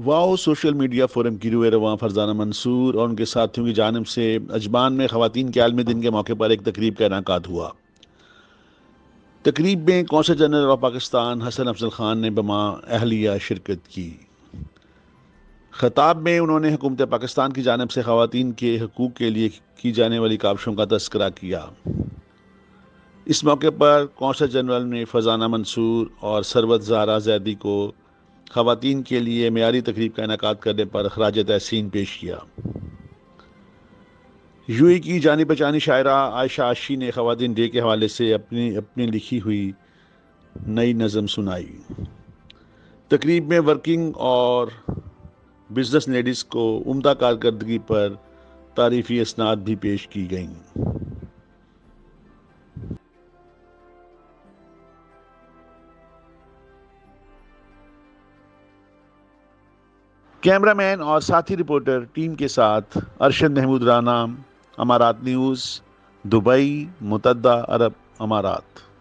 واؤ social media forum کی روح رواں فرزانہ منصور اور ان کے ساتھیوں کی جانب سے اجمان میں خواتین کے عالمی دن کے موقع پر ایک تقریب کا انعقاد ہوا۔ تقریب میں قونصل جنرل آف پاکستان حسن افضل خان نے بما اہلیہ شرکت کی۔ خطاب میں انہوں نے حکومت پاکستان کی جانب سے خواتین کے حقوق کے لیے کی جانے والی کاوشوں کا تذکرہ کیا۔ اس موقع پر قونصل جنرل نے فرزانہ منصور اور سربت زہرا زیدی کو خواتین کے لیے معیاری تقریب کا انعقاد کرنے پر خراج تحسین پیش کیا۔ یو اے کی جانی پہچانی شاعرہ عائشہ عاشی نے خواتین ڈے کے حوالے سے اپنی لکھی ہوئی نئی نظم سنائی۔ تقریب میں ورکنگ اور بزنس لیڈیز کو عمدہ کارکردگی پر تعریفی اسناد بھی پیش کی گئیں۔ کیمرہ مین اور ساتھی رپورٹر ٹیم کے ساتھ ارشد محمود رانا، امارات نیوز، دبئی، متحدہ عرب امارات۔